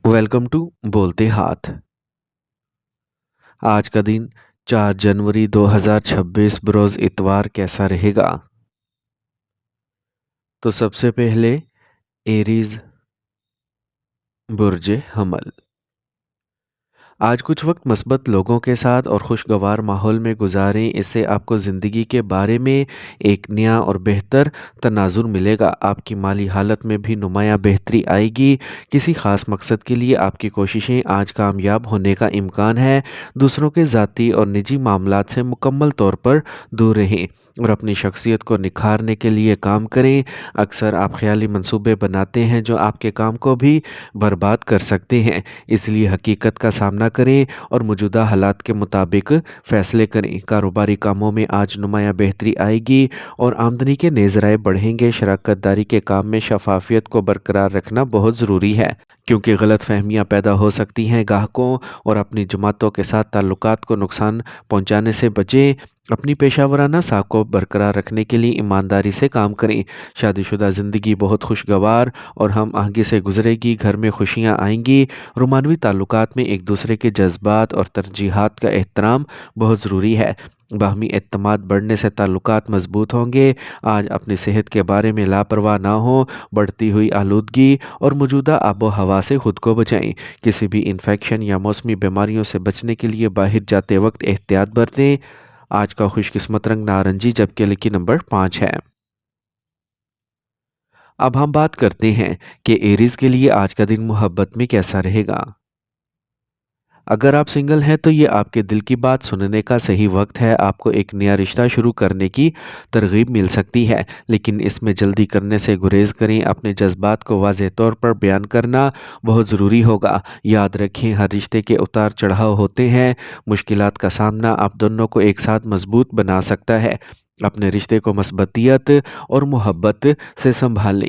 Welcome to बोलते हाथ। आज का दिन 4 जनवरी 2026 बरोज़ इतवार कैसा रहेगा? तो सबसे पहले एरीज बुर्ज हमल। आज कुछ वक्त मस्बत लोगों के साथ और खुशगवार माहौल में गुजारें, इससे आपको ज़िंदगी के बारे में एक नया और बेहतर तनाजुर मिलेगा। आपकी माली हालत में भी नुमाया बेहतरी आएगी। किसी ख़ास मकसद के लिए आपकी कोशिशें आज कामयाब होने का इम्कान है। दूसरों के ज़ाती और निजी मामलात से मुकम्मल तौर पर दूर रहें और अपनी शख्सियत को निखारने के लिए काम करें। अक्सर आप ख्याली मंसूबे बनाते हैं जो आपके काम को भी बर्बाद कर सकते हैं, इसलिए हकीकत का सामना करें और मौजूदा हालात के मुताबिक फ़ैसले करें। कारोबारी कामों में आज नुमाया बेहतरी आएगी और आमदनी के नए ज़राए बढ़ेंगे। शराकत दारी के काम में शफाफियत को बरकरार रखना बहुत ज़रूरी है, क्योंकि गलत फहमियाँ पैदा हो सकती हैं। ग्राहकों और अपनी जमातों के साथ ताल्लुकात को नुकसान पहुँचाने से बचें। अपनी पेशावराना साख को बरकरार रखने के लिए ईमानदारी से काम करें। शादीशुदा ज़िंदगी बहुत खुशगवार और हम आगे से गुजरेगी। घर में खुशियाँ आएंगी। रोमानवी ताल्लुकात में एक दूसरे के जज्बात और तरजीहात का एहतराम बहुत ज़रूरी है। बाहमी एतमाद बढ़ने से ताल्लुकात मजबूत होंगे। आज अपनी सेहत के बारे में लापरवाह ना हो। बढ़ती हुई आलूदगी और मौजूदा आबो हवा से खुद को बचाएं। किसी भी इन्फेक्शन या मौसमी बीमारियों से बचने के लिए बाहर जाते वक्त एहतियात बरतें। आज का खुशकिस्मत रंग नारंगी, जबकि लकी नंबर 5 है। अब हम बात करते हैं कि एरीज के लिए आज का दिन मोहब्बत में कैसा रहेगा। अगर आप सिंगल हैं तो ये आपके दिल की बात सुनने का सही वक्त है। आपको एक नया रिश्ता शुरू करने की तरगीब मिल सकती है, लेकिन इसमें जल्दी करने से गुरेज करें। अपने जज्बात को वाज़ेह तौर पर बयान करना बहुत ज़रूरी होगा। याद रखें, हर रिश्ते के उतार चढ़ाव होते हैं। मुश्किलात का सामना आप दोनों को एक साथ मजबूत बना सकता है। अपने रिश्ते को मस्बतियत और मोहब्बत से संभालें।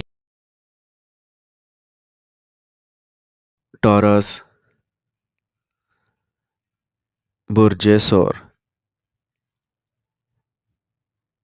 टॉरस बुर्ज सौर।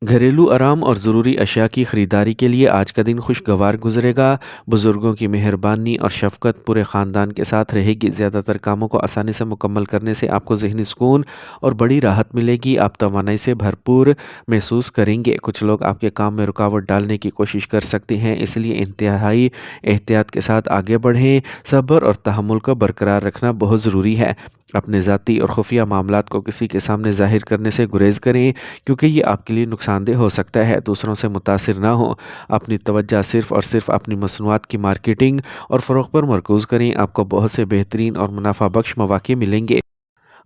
घरेलू आराम और ज़रूरी अशिया की ख़रीदारी के लिए आज का दिन खुशगवार गुजरेगा। बुज़ुर्गों की मेहरबानी और शफ़क़त पूरे ख़ानदान के साथ रहेगी। ज़्यादातर कामों को आसानी से मुकम्मल करने से आपको ज़हनी सुकून और बड़ी राहत मिलेगी। आप तवानाई से भरपूर महसूस करेंगे। कुछ लोग आपके काम में रुकावट डालने की कोशिश कर सकते हैं, इसलिए इंतहाई एहतियात के साथ आगे बढ़ें। सब्र और तहम्मुल को बरकरार रखना बहुत ज़रूरी है। अपने ज़ाती और खुफिया मामलात को किसी के सामने ज़ाहिर करने से गुरेज करें, क्योंकि ये आपके लिए नुकसानदेह हो सकता है। दूसरों से मुतासिर ना हो। अपनी तवज्जो सिर्फ़ और सिर्फ अपनी मसनूआत की मार्केटिंग और फ़रोग़्त पर मरकूज़ करें। आपको बहुत से बेहतरीन और मुनाफा बख्श मौक़े मिलेंगे।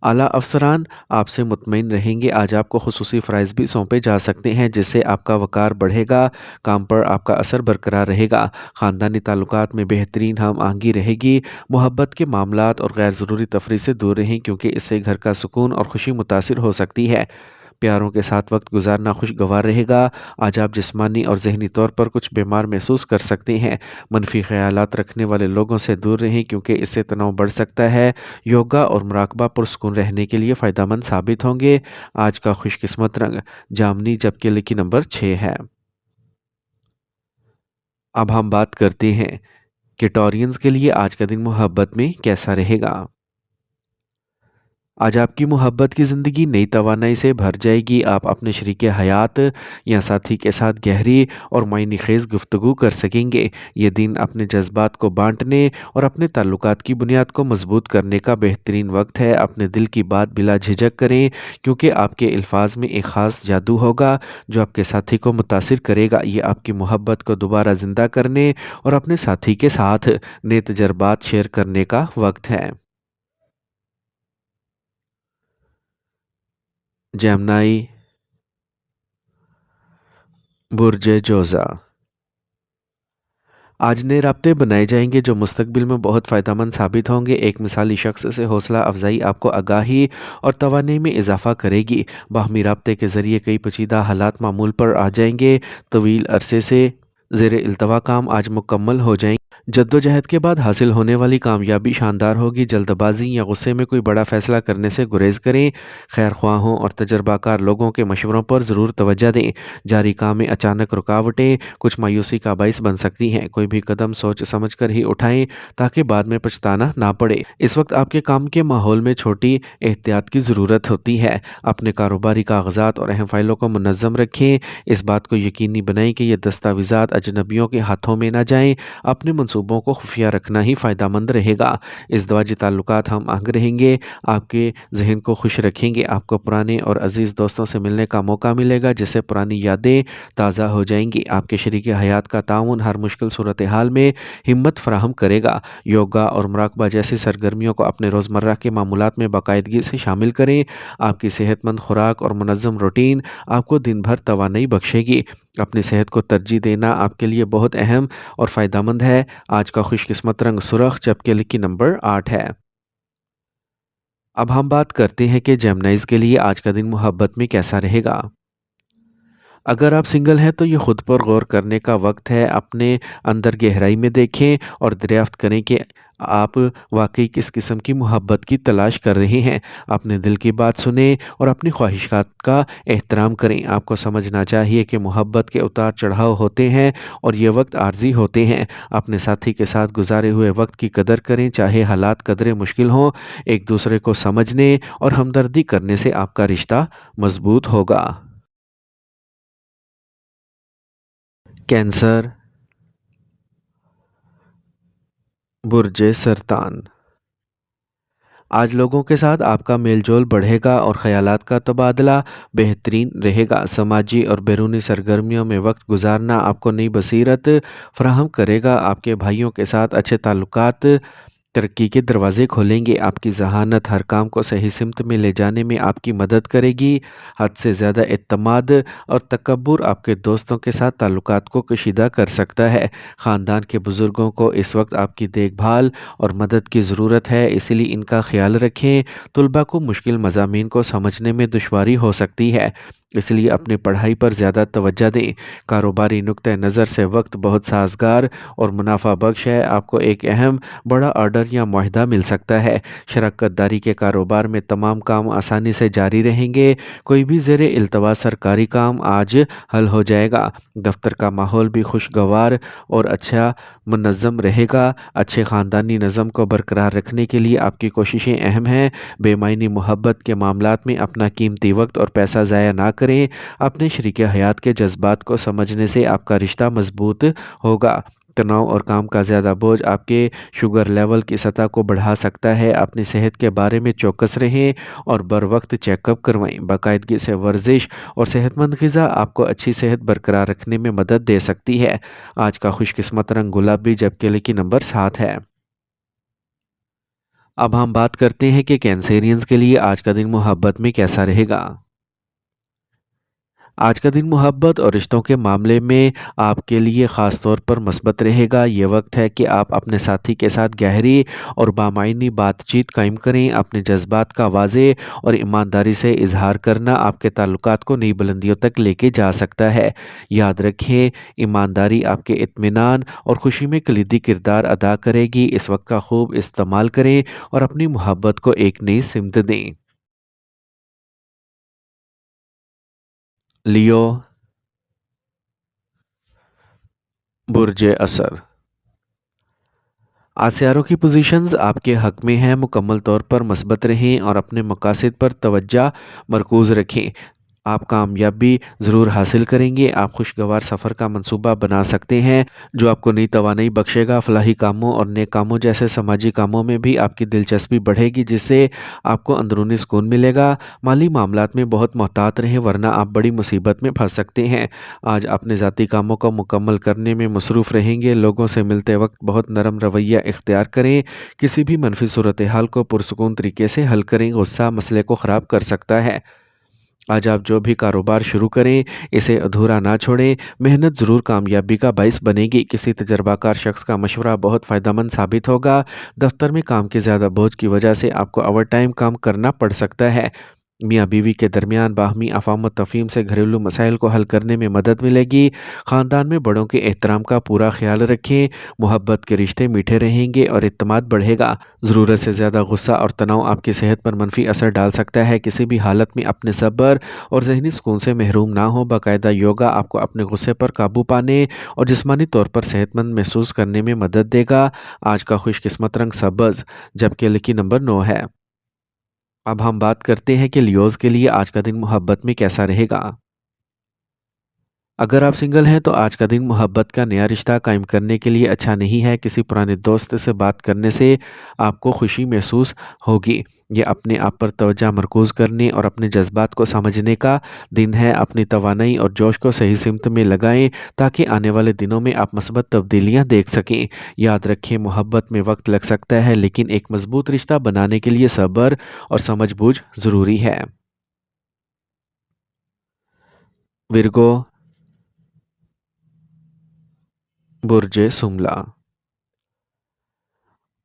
आला अफसरान आपसे मुतमईन रहेंगे। आज आपको खुसूसी फ़राइज़ भी सौंपे जा सकते हैं, जिससे आपका वक़ार बढ़ेगा। काम पर आपका असर बरकरार रहेगा। ख़ानदानी ताल्लुकात में बेहतरीन हम आहंगी रहेगी। मोहब्बत के मामलात और गैर ज़रूरी तफरीह से दूर रहें, क्योंकि इससे घर का सुकून और खुशी मुतासिर हो सकती है। प्यारों के साथ वक्त गुजारना खुशगवार रहेगा। आज आप जिस्मानी और ज़हनी तौर पर कुछ बीमार महसूस कर सकते हैं। मनफी ख़यालात रखने वाले लोगों से दूर रहें, क्योंकि इससे तनाव बढ़ सकता है। योगा और मुराकबा पुरसुकून रहने के लिए फ़ायदेमंद साबित होंगे। आज का खुशकिस्मत रंग जामनी, जबकि लकी नंबर 6 है। अब हम बात करते हैं कि टॉरियंस के लिए आज का दिन मोहब्बत में कैसा रहेगा। आज आपकी मोहब्बत की ज़िंदगी नई तवानाई से भर जाएगी। आप अपने शरीके हयात या साथी के साथ गहरी और मायने खेज़ गुफ्तगू कर सकेंगे। ये दिन अपने जज्बात को बांटने और अपने ताल्लुकात की बुनियाद को मजबूत करने का बेहतरीन वक्त है। अपने दिल की बात बिला झिझक करें, क्योंकि आपके अल्फाज में एक ख़ास जादू होगा जो आपके साथी को मुतासिर करेगा। ये आपकी मोहब्बत को दोबारा ज़िंदा करने और अपने साथी के साथ नए तजर्बात शेयर करने का वक्त है। जेमिनी बुर्ज जोज़ा। आज नए राब्ते बनाए जाएंगे जो मुस्तकबिल में बहुत फ़ायदेमंद साबित होंगे। एक मिसाली शख्स से हौसला अफजाई आपको आगाही और तवानी में इजाफ़ा करेगी। बाहमी राब्ते के ज़रिए कई पेचीदा हालात मामूल पर आ जाएंगे। तवील अरसे से ज़ेर इल्तवा काम आज मुकम्मल हो जाएंगे। जद्दोजहद के बाद हासिल होने वाली कामयाबी शानदार होगी। जल्दबाजी या गुस्से में कोई बड़ा फैसला करने से गुरेज करें। खैर ख्वाहों और तजर्बाकार लोगों के मशवरों पर ज़रूर तवज्जो दें। जारी काम में अचानक रुकावटें कुछ मायूसी का बाइस बन सकती हैं। कोई भी कदम सोच समझ कर ही उठाएं ताकि बाद में पछताना ना पड़े। इस वक्त आपके काम के माहौल में छोटी एहतियात की ज़रूरत होती है। अपने कारोबारी कागजात और अहम फाइलों को मुनज़्ज़म रखें। इस बात को यकीनी बनाएं कि ये दस्तावेज़ात अजनबियों के हाथों में ना जाएं। अपने मंसूबों को खुफिया रखना ही फ़ायदेमंद रहेगा। इज़दवाजी ताल्लुकात हम आहंग रहेंगे, आपके ज़हन को खुश रखेंगे। आपको पुराने और अज़ीज़ दोस्तों से मिलने का मौका मिलेगा जिससे पुरानी यादें ताज़ा हो जाएंगी। आपके शरीक हयात का ताउन हर मुश्किल सूरत हाल में हिम्मत फराहम करेगा। योगा और मुराकबा जैसी सरगर्मियों को अपने रोज़मर्रा के मामूलात में बाकायदगी से शामिल करें। आपकी सेहतमंद खुराक और मुनज़्ज़म रूटीन आपको दिन भर तवानाई बख्शेगी। अपनी सेहत को तरजीह देना आपके लिए बहुत अहम और फ़ायदेमंद है। आज का खुशकिस्मत रंग सुर्ख जबकि लकी नंबर 8 है। अब हम बात करते हैं कि जेमिनीज़ के लिए आज का दिन मोहब्बत में कैसा रहेगा। अगर आप सिंगल हैं तो ये खुद पर गौर करने का वक्त है। अपने अंदर गहराई में देखें और दरियाफ्त करें कि आप वाकई किस किस्म की मोहब्बत की तलाश कर रहे हैं। अपने दिल की बात सुनें और अपनी ख्वाहिशात का एहतराम करें। आपको समझना चाहिए कि मोहब्बत के उतार चढ़ाव होते हैं और ये वक्त आर्जी होते हैं। अपने साथी के साथ गुजारे हुए वक्त की कदर करें, चाहे हालात कदरे मुश्किल हों। एक दूसरे को समझने और हमदर्दी करने से आपका रिश्ता मजबूत होगा। कैंसर, बुर्ज सरतान। आज लोगों के साथ आपका मेलजोल बढ़ेगा और ख़यालात का तबादला बेहतरीन रहेगा। समाजी और बैरूनी सरगर्मियों में वक्त गुजारना आपको नई बसीरत फराहम करेगा। आपके भाइयों के साथ अच्छे ताल्लुकात तरक्की के दरवाजे खोलेंगे। आपकी ज़हानत हर काम को सही सिमत में ले जाने में आपकी मदद करेगी। हद से ज़्यादा इत्तमाद और तकब्बुर आपके दोस्तों के साथ ताल्लुकात को कशीदा कर सकता है। ख़ानदान के बुज़ुर्गों को इस वक्त आपकी देखभाल और मदद की ज़रूरत है, इसलिए इनका ख्याल रखें। तुलबा को मुश्किल मज़ामीन को समझने में दुश्वारी हो सकती है, इसलिए अपनी पढ़ाई पर ज़्यादा तवज्जो दें। कारोबारी नुक्ते नज़र से वक्त बहुत साजगार और मुनाफा बख्श है। आपको एक अहम बड़ा ऑर्डर या मुआहदा मिल सकता है। शराकत दारी के कारोबार में तमाम काम आसानी से जारी रहेंगे। कोई भी ज़ेरे इल्तवा सरकारी काम आज हल हो जाएगा। दफ्तर का माहौल भी खुशगवार और अच्छा मुनज़्ज़म रहेगा। अच्छे ख़ानदानी नज़म को बरकरार रखने के लिए आपकी कोशिशें अहम हैं। बेमायनी मोहब्बत के मामलात में अपना कीमती वक्त और पैसा ज़ाया ना करें। अपने शरीक हयात के जज्बात को समझने से आपका रिश्ता मजबूत होगा। तनाव और काम का ज़्यादा बोझ आपके शुगर लेवल की सतह को बढ़ा सकता है। अपनी सेहत के बारे में चौकस रहें और बर वक्त चेकअप करवाएं। बाकायदगी से वर्जिश और सेहतमंद ग़िज़ा आपको अच्छी सेहत बरकरार रखने में मदद दे सकती है। आज का खुशकिस्मत रंग गुलाबी जबकि लकी नंबर 7 है। अब हम बात करते हैं कि कैंसेरियंस के लिए आज का दिन मोहब्बत में कैसा रहेगा। आज का दिन मोहब्बत और रिश्तों के मामले में आपके लिए ख़ास तौर पर मस्बत रहेगा। ये वक्त है कि आप अपने साथी के साथ गहरी और बामायनी बातचीत कायम करें। अपने जज्बात का वाज़े और ईमानदारी से इजहार करना आपके ताल्लुकात को नई बुलंदियों तक लेके जा सकता है। याद रखें, ईमानदारी आपके इत्मीनान और खुशी में कलीदी किरदार अदा करेगी। इस वक्त का खूब इस्तेमाल करें और अपनी मोहब्बत को एक नई सिमत दें। लियो, बुर्ज असर। आसियारों की पोजीशंस आपके हक में हैं। मुकम्मल तौर पर मस्बत रहें और अपने मकासद पर तवज्जो मरकूज़ रखें। आप कामयाबी ज़रूर हासिल करेंगे। आप खुशगवार सफ़र का मंसूबा बना सकते हैं जो आपको नई तवानाई बख्शेगा। फलाही कामों और नेक कामों जैसे समाजी कामों में भी आपकी दिलचस्पी बढ़ेगी जिससे आपको अंदरूनी सुकून मिलेगा। माली मामलात में बहुत मोहतात रहें वरना आप बड़ी मुसीबत में फंस सकते हैं। आज अपने ज़ाती कामों को मुकम्मल करने में मसरूफ़ रहेंगे। लोगों से मिलते वक्त बहुत नरम रवैया इख्तियार करें। किसी भी मनफी सूरत हाल को पुरसुकून तरीके से हल करें। गुस्सा मसले को ख़राब कर सकता है। आज आप जो भी कारोबार शुरू करें इसे अधूरा ना छोड़ें। मेहनत ज़रूर कामयाबी का बाइस बनेगी। किसी तजर्बाकार शख्स का मशवरा बहुत फ़ायदेमंद साबित होगा। दफ्तर में काम के ज़्यादा बोझ की वजह से आपको ओवर टाइम काम करना पड़ सकता है। मियाँ बीवी के दरमियान बाहमी अफ़ाम तफ़हीम से घरेलू मसाइल को हल करने में मदद मिलेगी। ख़ानदान में बड़ों के एहतराम का पूरा ख्याल रखें, मोहब्बत के रिश्ते मीठे रहेंगे और इत्तेमाद बढ़ेगा। ज़रूरत से ज़्यादा गुस्सा और तनाव आपकी सेहत पर मनफी असर डाल सकता है। किसी भी हालत में अपने सब्र और ज़हनी सुकून से महरूम ना हो। बाकायदा योगा आपको अपने गुस्से पर काबू पाने और जिस्मानी तौर पर सेहतमंद महसूस करने में मदद देगा। आज का खुशकिस्मत रंग सब्ज़, जबकि लकी नंबर 9 है। अब हम बात करते हैं कि लियोज़ के लिए आज का दिन मोहब्बत में कैसा रहेगा। अगर आप सिंगल हैं तो आज का दिन मोहब्बत का नया रिश्ता कायम करने के लिए अच्छा नहीं है। किसी पुराने दोस्त से बात करने से आपको खुशी महसूस होगी। ये अपने आप पर तवज्जो मरकूज़ करने और अपने जज्बात को समझने का दिन है। अपनी तवानाई और जोश को सही सिमत में लगाएं ताकि आने वाले दिनों में आप मस्बत तब्दीलियां देख सकें। याद रखें, मोहब्बत में वक्त लग सकता है, लेकिन एक मजबूत रिश्ता बनाने के लिए सब्र और समझ बूझ ज़रूरी है। विरगो, बुर्ज सुमला।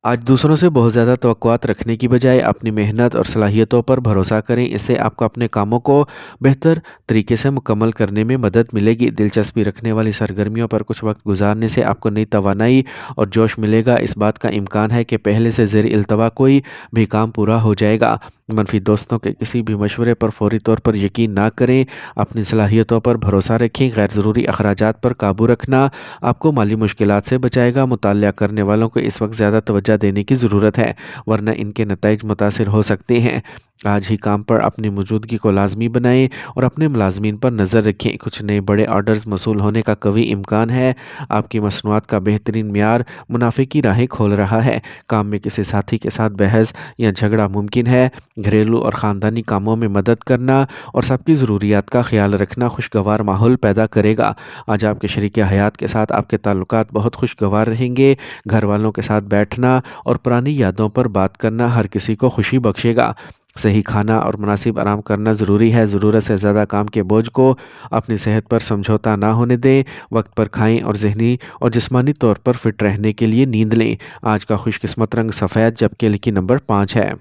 आज दूसरों से बहुत ज़्यादा तवक्कुआत रखने की बजाय अपनी मेहनत और सलाहियतों पर भरोसा करें। इससे आपको अपने कामों को बेहतर तरीके से मुकम्मल करने में मदद मिलेगी। दिलचस्पी रखने वाली सरगर्मियों पर कुछ वक्त गुजारने से आपको नई तवानाई और जोश मिलेगा। इस बात का इम्कान है कि पहले से ज़ेर इल्तवा कोई भी काम पूरा हो जाएगा। मनफी दोस्तों के किसी भी मशवरे पर फौरी तौर पर यकीन ना करें। अपनी सलाहियतों पर भरोसा रखें। गैर ज़रूरी अखराजात पर काबू रखना आपको माली मुश्किलात से बचाएगा। मुताल्ला करने वालों को इस वक्त ज़्यादा तवज्जो देने की ज़रूरत है, वरना इनके नताइज मुतासिर हो सकते हैं। आज ही काम पर अपनी मौजूदगी को लाजमी बनाएं और अपने मुलाजमीन पर नज़र रखें। कुछ नए बड़े ऑर्डर्स मसूल होने का कवी इम्कान है। आपकी मसनूआत का बेहतरीन म्यार मुनाफे की राहें खोल रहा है। काम में किसी साथी के साथ बहस या झगड़ा मुमकिन है। घरेलू और ख़ानदानी कामों में मदद करना और सबकी ज़रूरियात का ख्याल रखना खुशगवार माहौल पैदा करेगा। आज आपके शरीक हयात के साथ आपके ताल्लुकात बहुत खुशगवार रहेंगे। घर वालों के साथ बैठना और पुरानी यादों पर बात करना हर किसी को खुशी बख्शेगा। सही खाना और मुनासिब आराम करना ज़रूरी है। ज़रूरत से ज़्यादा काम के बोझ को अपनी सेहत पर समझौता ना होने दें। वक्त पर खाएं और जहनी और जिस्मानी तौर पर फिट रहने के लिए नींद लें। आज का खुशकिस्मत रंग सफ़ेद, जबकि लकी नंबर 5 है।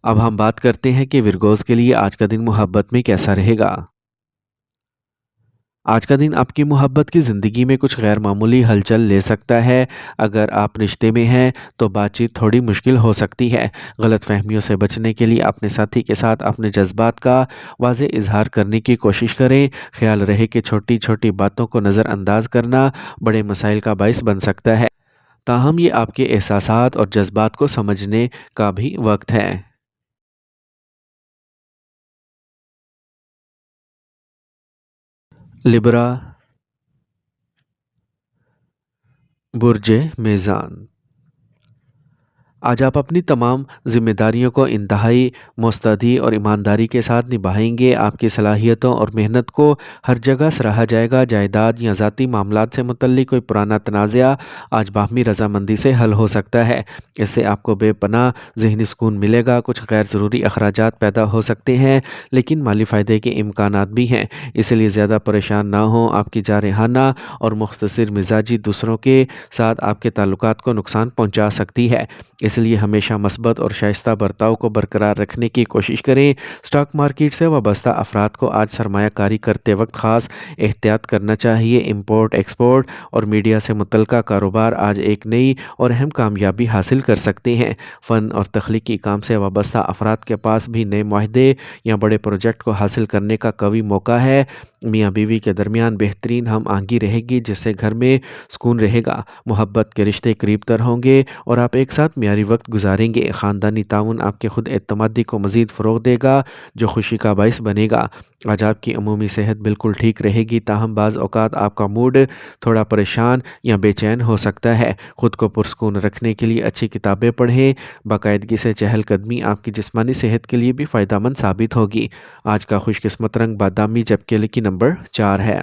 अब हम बात करते हैं कि विरगोज़ के लिए आज का दिन मोहब्बत में कैसा रहेगा। आज का दिन आपकी मोहब्बत की ज़िंदगी में कुछ गैर मामूली हलचल ले सकता है। अगर आप रिश्ते में हैं तो बातचीत थोड़ी मुश्किल हो सकती है। गलत फहमियों से बचने के लिए अपने साथी के साथ अपने जज्बात का वाज़े इजहार करने की कोशिश करें। ख्याल रहे कि छोटी छोटी बातों को नज़रअंदाज करना बड़े मसाइल का बायस बन सकता है। ताहम ये आपके एहसासात और जज्बात को समझने का भी वक्त है। लिब्रा, बुर्ज मेज़ान। आज आप अपनी तमाम ज़िम्मेदारियों को इंतहाई मुस्तैदी और ईमानदारी के साथ निभाएंगे। आपकी सलाहियतों और मेहनत को हर जगह सराहा जाएगा। जायदाद या ज़ाती मामलात से मुतल्लिक कोई पुराना तनाज़ा आज बाहमी रजामंदी से हल हो सकता है। इससे आपको बेपनाह ज़हनी सुकून मिलेगा। कुछ गैर ज़रूरी अखराजात पैदा हो सकते हैं, लेकिन माली फ़ायदे के इम्कानात भी हैं, इसलिए ज़्यादा परेशान ना हों। आपकी जारहाना और मुख्तसर मिजाजी दूसरों के साथ आपके ताल्लुकात को नुकसान पहुँचा सकती है, इसलिए हमेशा मस्बत और शाइस्ता बर्ताव को बरकरार रखने की कोशिश करें। स्टॉक मार्केट से वाबस्ता अफराद को आज सरमायाकारी करते वक्त ख़ास एहतियात करना चाहिए। इंपोर्ट एक्सपोर्ट और मीडिया से मुतल्लिका कारोबार आज एक नई और अहम कामयाबी हासिल कर सकते हैं। फ़न और तख्लीकी काम से वाबस्ता अफराद के पास भी नए मुआहदे या बड़े प्रोजेक्ट को हासिल करने का कवी मौका है। मियाँ बीवी के दरमियान बेहतरीन हम आहंगी रहेगी, जिससे घर में सुकून रहेगा। मोहब्बत के रिश्ते करीब तर होंगे और आप एक साथ म्यारी वक्त गुजारेंगे। ख़ानदानी ताउन आपके खुद एतमादी को मज़ीद फ़रोग़ देगा, जो खुशी का बायस बनेगा। आज आपकी अमूमी सेहत बिल्कुल ठीक रहेगी, ताहम बाज़ औक़ात आपका मूड थोड़ा परेशान या बेचैन हो सकता है। ख़ुद को पुरस्कून रखने के लिए अच्छी किताबें पढ़ें। बाकायदगी से चहलकदमी आपकी जिस्मानी सेहत के लिए भी फ़ायदेमंद साबित होगी। आज का खुशकिस्मत रंग बादामी, जबकि लकी नंबर 4 है।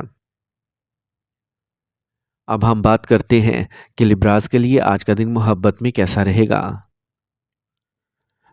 अब हम बात करते हैं कि लिब्रास के लिए आज का दिन मोहब्बत में कैसा रहेगा।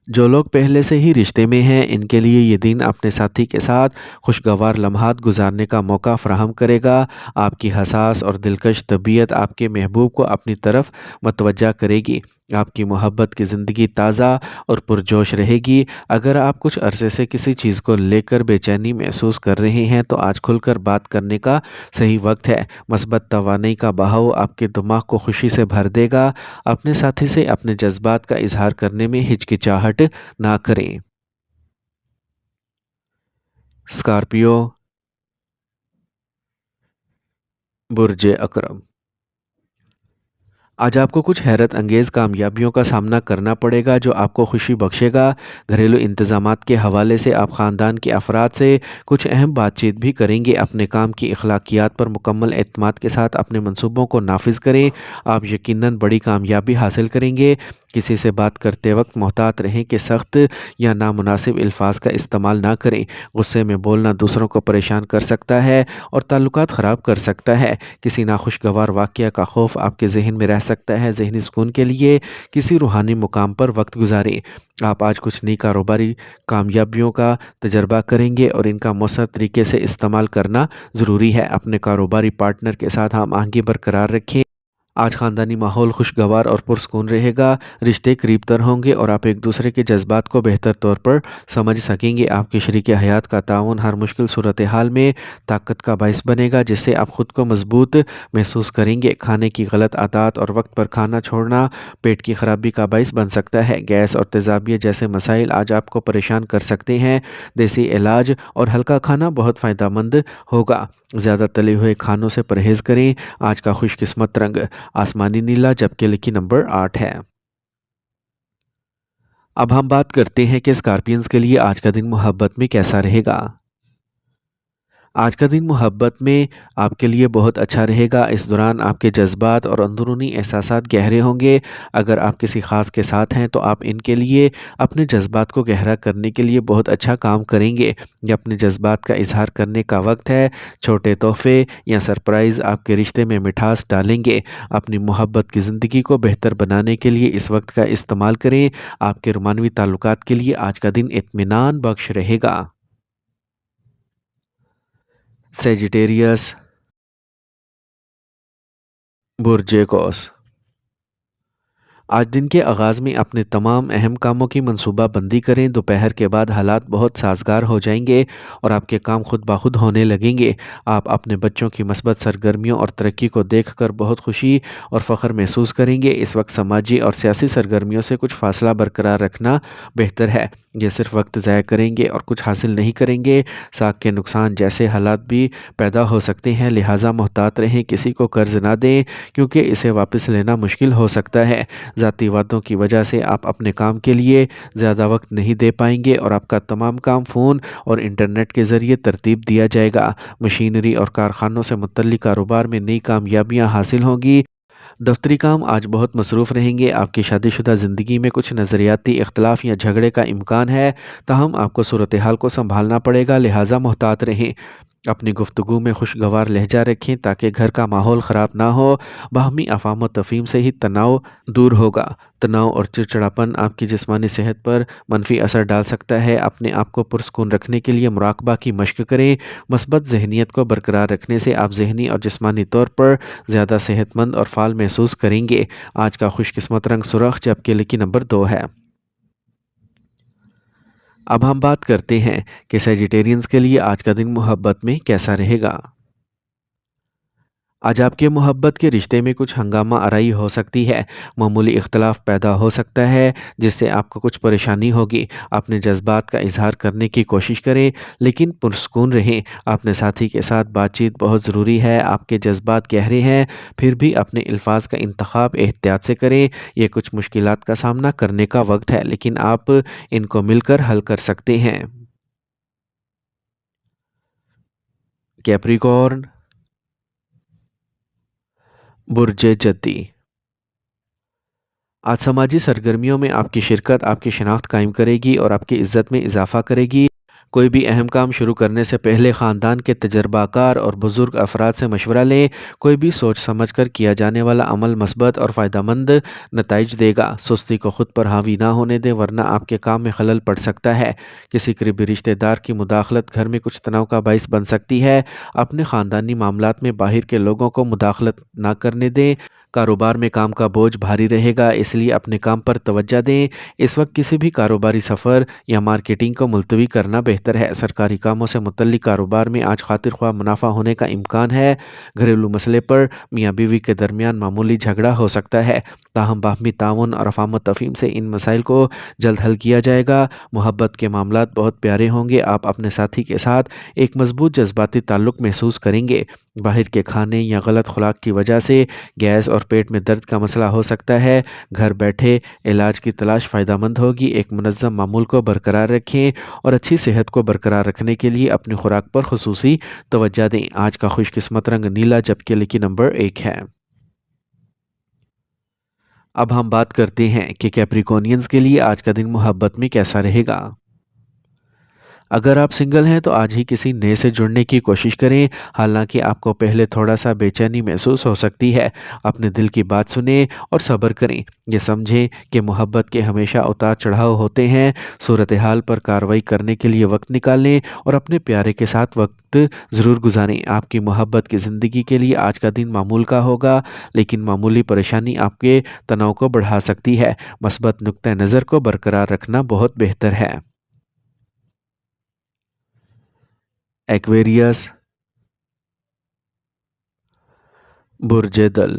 जो लोग पहले से ही रिश्ते में हैं, इनके लिए ये दिन अपने साथी के साथ खुशगवार लम्हात गुजारने का मौका फ़राहम करेगा। आपकी हसास और दिलकश तबीयत आपके महबूब को अपनी तरफ मतवज्जा करेगी। آپ کی محبت کی زندگی تازہ اور پرجوش رہے گی۔ اگر آپ کچھ عرصے سے کسی چیز کو لے کر بے چینی محسوس کر رہے ہیں تو آج کھل کر بات کرنے کا صحیح وقت ہے۔ مثبت توانائی کا بہاؤ آپ کے دماغ کو خوشی سے بھر دے گا۔ اپنے ساتھی سے اپنے جذبات کا اظہار کرنے میں ہچکچاہٹ نہ کریں۔ اسکارپیو، برج اکرم، آج آپ کو کچھ حیرت انگیز کامیابیوں کا سامنا کرنا پڑے گا جو آپ کو خوشی بخشے گا۔ گھریلو انتظامات کے حوالے سے آپ خاندان کے افراد سے کچھ اہم بات چیت بھی کریں گے۔ اپنے کام کی اخلاقیات پر مکمل اعتماد کے ساتھ اپنے منصوبوں کو نافذ کریں۔ آپ یقیناً بڑی کامیابی حاصل کریں گے۔ کسی سے بات کرتے وقت محتاط رہیں کہ سخت یا نامناسب الفاظ کا استعمال نہ کریں۔ غصے میں بولنا دوسروں کو پریشان کر سکتا ہے اور تعلقات خراب کر سکتا ہے۔ کسی ناخوشگوار واقعہ کا خوف آپ کے ذہن میں رہ سکتا ہے۔ ذہنی سکون کے لیے کسی روحانی مقام پر وقت گزاریں۔ آپ آج کچھ نئی کاروباری کامیابیوں کا تجربہ کریں گے اور ان کا مؤثر طریقے سے استعمال کرنا ضروری ہے۔ اپنے کاروباری پارٹنر کے ساتھ ہم آہنگی برقرار رکھیں۔ آج خاندانی ماحول خوشگوار اور پرسکون رہے گا۔ رشتے قریب تر ہوں گے اور آپ ایک دوسرے کے جذبات کو بہتر طور پر سمجھ سکیں گے۔ آپ کے شریک حیات کا تعاون ہر مشکل صورتحال میں طاقت کا باعث بنے گا جس سے آپ خود کو مضبوط محسوس کریں گے۔ کھانے کی غلط عادات اور وقت پر کھانا چھوڑنا پیٹ کی خرابی کا باعث بن سکتا ہے۔ گیس اور تیزابیت جیسے مسائل آج آپ کو پریشان کر سکتے ہیں۔ دیسی علاج اور ہلکا کھانا بہت فائدہ مند ہوگا۔ زیادہ تلے ہوئے کھانوں سے پرہیز کریں۔ آج کا خوش قسمت رنگ آسمانی نیلا جبکہ لکی نمبر 8 ہے۔ اب ہم بات کرتے ہیں کہ اسکارپینز کے لیے آج کا دن محبت میں کیسا رہے گا۔ آج کا دن محبت میں آپ کے لیے بہت اچھا رہے گا۔ اس دوران آپ کے جذبات اور اندرونی احساسات گہرے ہوں گے۔ اگر آپ کسی خاص کے ساتھ ہیں تو آپ ان کے لیے اپنے جذبات کو گہرا کرنے کے لیے بہت اچھا کام کریں گے۔ یہ اپنے جذبات کا اظہار کرنے کا وقت ہے۔ چھوٹے تحفے یا سرپرائز آپ کے رشتے میں مٹھاس ڈالیں گے۔ اپنی محبت کی زندگی کو بہتر بنانے کے لیے اس وقت کا استعمال کریں۔ آپ کے رومانوی تعلقات کے لیے آج کا دن اطمینان بخش رہے گا۔ سیجیٹیریس، برج قوس، آج دن کے آغاز میں اپنے تمام اہم کاموں کی منصوبہ بندی کریں۔ دوپہر کے بعد حالات بہت سازگار ہو جائیں گے اور آپ کے کام خود بخود ہونے لگیں گے۔ آپ اپنے بچوں کی مثبت سرگرمیوں اور ترقی کو دیکھ کر بہت خوشی اور فخر محسوس کریں گے۔ اس وقت سماجی اور سیاسی سرگرمیوں سے کچھ فاصلہ برقرار رکھنا بہتر ہے۔ یہ صرف وقت ضائع کریں گے اور کچھ حاصل نہیں کریں گے۔ ساکھ کے نقصان جیسے حالات بھی پیدا ہو سکتے ہیں، لہٰذا محتاط رہیں۔ کسی کو قرض نہ دیں کیونکہ اسے واپس لینا مشکل ہو سکتا ہے۔ ذاتی وعدوں کی وجہ سے آپ اپنے کام کے لیے زیادہ وقت نہیں دے پائیں گے اور آپ کا تمام کام فون اور انٹرنیٹ کے ذریعے ترتیب دیا جائے گا۔ مشینری اور کارخانوں سے متعلق کاروبار میں نئی کامیابیاں حاصل ہوں گی۔ دفتری کام آج بہت مصروف رہیں گے۔ آپ کی شادی شدہ زندگی میں کچھ نظریاتی اختلاف یا جھگڑے کا امکان ہے، تاہم آپ کو صورتحال کو سنبھالنا پڑے گا، لہٰذا محتاط رہیں۔ اپنی گفتگو میں خوشگوار لہجہ رکھیں تاکہ گھر کا ماحول خراب نہ ہو۔ باہمی افہام و تفہیم سے ہی تناؤ دور ہوگا۔ تناؤ اور چڑچڑاپن آپ کی جسمانی صحت پر منفی اثر ڈال سکتا ہے۔ اپنے آپ کو پرسکون رکھنے کے لیے مراقبہ کی مشق کریں۔ مثبت ذہنیت کو برقرار رکھنے سے آپ ذہنی اور جسمانی طور پر زیادہ صحت مند اور فعال محسوس کریں گے۔ آج کا خوش قسمت رنگ سرخ جبکہ لکی نمبر 2 ہے۔ اب ہم بات کرتے ہیں کہ سیجیٹیرینز کے لیے آج کا دن محبت میں کیسا رہے گا۔ آج آپ کے محبت کے رشتے میں کچھ ہنگامہ آرائی ہو سکتی ہے۔ معمولی اختلاف پیدا ہو سکتا ہے جس سے آپ کو کچھ پریشانی ہوگی۔ اپنے جذبات کا اظہار کرنے کی کوشش کریں لیکن پرسکون رہیں۔ اپنے ساتھی کے ساتھ بات چیت بہت ضروری ہے۔ آپ کے جذبات گہرے ہیں پھر بھی اپنے الفاظ کا انتخاب احتیاط سے کریں۔ یہ کچھ مشکلات کا سامنا کرنے کا وقت ہے لیکن آپ ان کو مل کر حل کر سکتے ہیں۔ کیپریکارن، برج جدی، آج سماجی سرگرمیوں میں آپ کی شرکت آپ کی شناخت قائم کرے گی اور آپ کی عزت میں اضافہ کرے گی۔ کوئی بھی اہم کام شروع کرنے سے پہلے خاندان کے تجربہ کار اور بزرگ افراد سے مشورہ لیں۔ کوئی بھی سوچ سمجھ کر کیا جانے والا عمل مثبت اور فائدہ مند نتائج دے گا۔ سستی کو خود پر حاوی نہ ہونے دیں ورنہ آپ کے کام میں خلل پڑ سکتا ہے۔ کسی قریبی رشتہ دار کی مداخلت گھر میں کچھ تناؤ کا باعث بن سکتی ہے۔ اپنے خاندانی معاملات میں باہر کے لوگوں کو مداخلت نہ کرنے دیں۔ کاروبار میں کام کا بوجھ بھاری رہے گا، اس لیے اپنے کام پر توجہ دیں۔ اس وقت کسی بھی کاروباری سفر یا مارکیٹنگ کو ملتوی کرنا بہتر ہے۔ سرکاری کاموں سے متعلق کاروبار میں آج خاطر خواہ منافع ہونے کا امکان ہے۔ گھریلو مسئلے پر میاں بیوی کے درمیان معمولی جھگڑا ہو سکتا ہے، تاہم باہمی تعاون اور افہام و تفہیم سے ان مسائل کو جلد حل کیا جائے گا۔ محبت کے معاملات بہت پیارے ہوں گے۔ آپ اپنے ساتھی کے ساتھ ایک مضبوط جذباتی تعلق محسوس کریں گے۔ باہر کے کھانے یا غلط خوراک کی وجہ سے گیس اور پیٹ میں درد کا مسئلہ ہو سکتا ہے۔ گھر بیٹھے علاج کی تلاش فائدہ مند ہوگی۔ ایک منظم معمول کو برقرار رکھیں اور اچھی صحت کو برقرار رکھنے کے لیے اپنی خوراک پر خصوصی توجہ دیں۔ آج کا خوش قسمت رنگ نیلا جبکہ لکی نمبر 1 ہے۔ اب ہم بات کرتے ہیں کہ کیپریکونینز کے لیے آج کا دن محبت میں کیسا رہے گا۔ اگر آپ سنگل ہیں تو آج ہی کسی نئے سے جڑنے کی کوشش کریں، حالانکہ آپ کو پہلے تھوڑا سا بے چینی محسوس ہو سکتی ہے۔ اپنے دل کی بات سنیں اور صبر کریں۔ یہ سمجھیں کہ محبت کے ہمیشہ اتار چڑھاؤ ہوتے ہیں۔ صورتحال پر کارروائی کرنے کے لیے وقت نکالیں اور اپنے پیارے کے ساتھ وقت ضرور گزاریں۔ آپ کی محبت کی زندگی کے لیے آج کا دن معمول کا ہوگا، لیکن معمولی پریشانی آپ کے تناؤ کو بڑھا سکتی ہے۔ مثبت نقطہ نظر کو برقرار رکھنا بہت بہتر ہے۔ ایکویریس، برج دل۔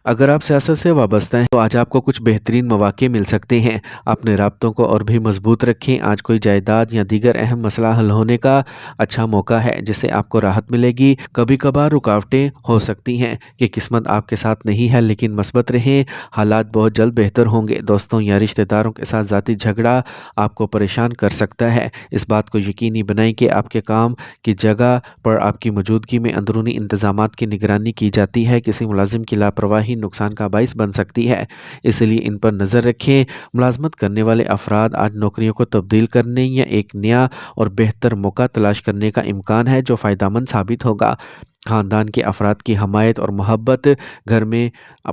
اگر آپ سیاست سے وابستہ ہیں تو آج آپ کو کچھ بہترین مواقع مل سکتے ہیں۔ اپنے رابطوں کو اور بھی مضبوط رکھیں۔ آج کوئی جائیداد یا دیگر اہم مسئلہ حل ہونے کا اچھا موقع ہے جس سے آپ کو راحت ملے گی۔ کبھی کبھار رکاوٹیں ہو سکتی ہیں کہ قسمت آپ کے ساتھ نہیں ہے، لیکن مثبت رہیں، حالات بہت جلد بہتر ہوں گے۔ دوستوں یا رشتہ داروں کے ساتھ ذاتی جھگڑا آپ کو پریشان کر سکتا ہے۔ اس بات کو یقینی بنائیں کہ آپ کے کام کی جگہ پر آپ کی موجودگی میں اندرونی انتظامات کی نگرانی کی جاتی ہے۔ کسی ملازم کی لاپرواہی نقصان کا باعث بن سکتی ہے، اس لیے ان پر نظر رکھیں۔ ملازمت کرنے والے افراد آج نوکریوں کو تبدیل کرنے یا ایک نیا اور بہتر موقع تلاش کرنے کا امکان ہے جو فائدہ مند ثابت ہوگا۔ خاندان کے افراد کی حمایت اور محبت گھر میں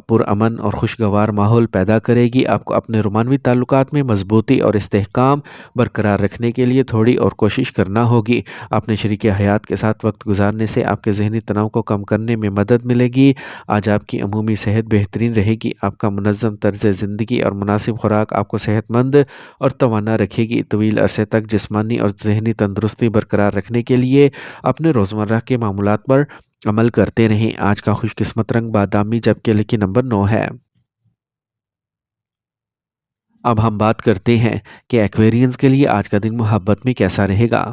پرامن اور خوشگوار ماحول پیدا کرے گی۔ آپ کو اپنے رومانوی تعلقات میں مضبوطی اور استحکام برقرار رکھنے کے لیے تھوڑی اور کوشش کرنا ہوگی۔ اپنے شریک حیات کے ساتھ وقت گزارنے سے آپ کے ذہنی تناؤ کو کم کرنے میں مدد ملے گی۔ آج آپ کی عمومی صحت بہترین رہے گی۔ آپ کا منظم طرز زندگی اور مناسب خوراک آپ کو صحت مند اور توانا رکھے گی۔ طویل عرصے تک جسمانی اور ذہنی تندرستی برقرار رکھنے کے لیے اپنے روزمرہ کے معمولات پر عمل کرتے رہیں۔ آج کا خوش قسمت رنگ بادامی جبکہ لکی نمبر 9 ہے۔ اب ہم بات کرتے ہیں کہ ایکویرینز کے لیے آج کا دن محبت میں کیسا رہے گا۔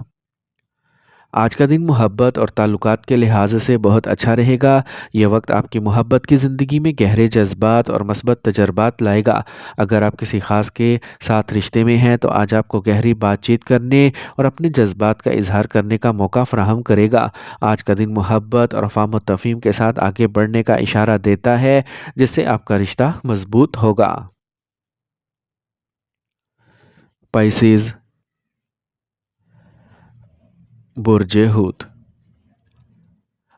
آج کا دن محبت اور تعلقات کے لحاظ سے بہت اچھا رہے گا۔ یہ وقت آپ کی محبت کی زندگی میں گہرے جذبات اور مثبت تجربات لائے گا۔ اگر آپ کسی خاص کے ساتھ رشتے میں ہیں تو آج آپ کو گہری بات چیت کرنے اور اپنے جذبات کا اظہار کرنے کا موقع فراہم کرے گا۔ آج کا دن محبت اور افہام و تفہیم کے ساتھ آگے بڑھنے کا اشارہ دیتا ہے، جس سے آپ کا رشتہ مضبوط ہوگا۔ پائسیز، برج حوت۔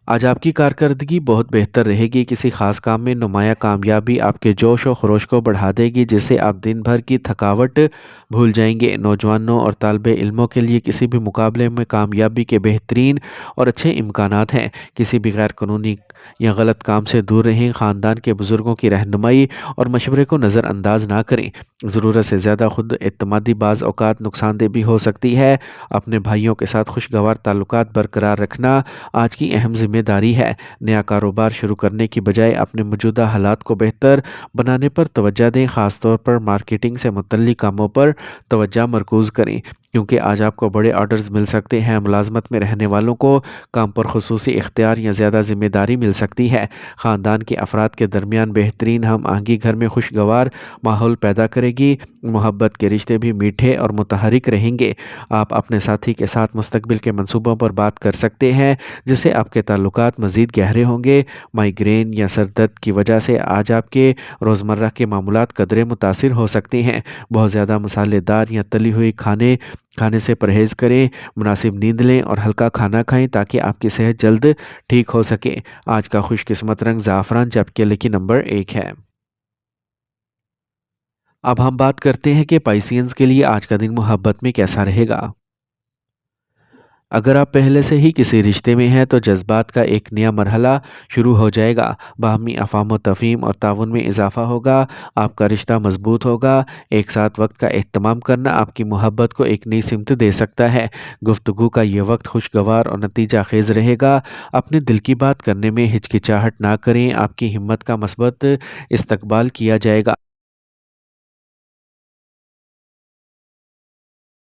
آج آپ کی کارکردگی بہت بہتر رہے گی۔ کسی خاص کام میں نمایاں کامیابی آپ کے جوش و خروش کو بڑھا دے گی، جس سے آپ دن بھر کی تھکاوٹ بھول جائیں گے۔ نوجوانوں اور طالب علموں کے لیے کسی بھی مقابلے میں کامیابی کے بہترین اور اچھے امکانات ہیں۔ کسی بھی غیر قانونی یا غلط کام سے دور رہیں۔ خاندان کے بزرگوں کی رہنمائی اور مشورے کو نظر انداز نہ کریں۔ ضرورت سے زیادہ خود اعتمادی بعض اوقات نقصان دہ بھی ہو سکتی ہے۔ اپنے بھائیوں کے ساتھ خوشگوار تعلقات برقرار رکھنا آج کی اہم ذمہ داری ہے۔ نیا کاروبار شروع کرنے کی بجائے اپنے موجودہ حالات کو بہتر بنانے پر توجہ دیں۔ خاص طور پر مارکیٹنگ سے متعلق کاموں پر توجہ مرکوز کریں، کیونکہ آج آپ کو بڑے آرڈرز مل سکتے ہیں۔ ملازمت میں رہنے والوں کو کام پر خصوصی اختیار یا زیادہ ذمہ داری مل سکتی ہے۔ خاندان کے افراد کے درمیان بہترین ہم آہنگی گھر میں خوشگوار ماحول پیدا کرے گی۔ محبت کے رشتے بھی میٹھے اور متحرک رہیں گے۔ آپ اپنے ساتھی کے ساتھ مستقبل کے منصوبوں پر بات کر سکتے ہیں، جس سے آپ کے تعلقات مزید گہرے ہوں گے۔ مائیگرین یا سر درد کی وجہ سے آج آپ کے روزمرہ کے معمولات قدرے متاثر ہو سکتے ہیں۔ بہت زیادہ مسالے دار یا تلی ہوئی کھانے سے پرہیز کریں۔ مناسب نیند لیں اور ہلکا کھانا کھائیں تاکہ آپ کی صحت جلد ٹھیک ہو سکے۔ آج کا خوش قسمت رنگ زعفران جبکہ لکی نمبر 1 ہے۔ اب ہم بات کرتے ہیں کہ پائسینز کے لیے آج کا دن محبت میں کیسا رہے گا۔ اگر آپ پہلے سے ہی کسی رشتے میں ہیں تو جذبات کا ایک نیا مرحلہ شروع ہو جائے گا۔ باہمی افہام و تفہیم اور تعاون میں اضافہ ہوگا، آپ کا رشتہ مضبوط ہوگا۔ ایک ساتھ وقت کا اہتمام کرنا آپ کی محبت کو ایک نئی سمت دے سکتا ہے۔ گفتگو کا یہ وقت خوشگوار اور نتیجہ خیز رہے گا۔ اپنے دل کی بات کرنے میں ہچکچاہٹ نہ کریں، آپ کی ہمت کا مثبت استقبال کیا جائے گا۔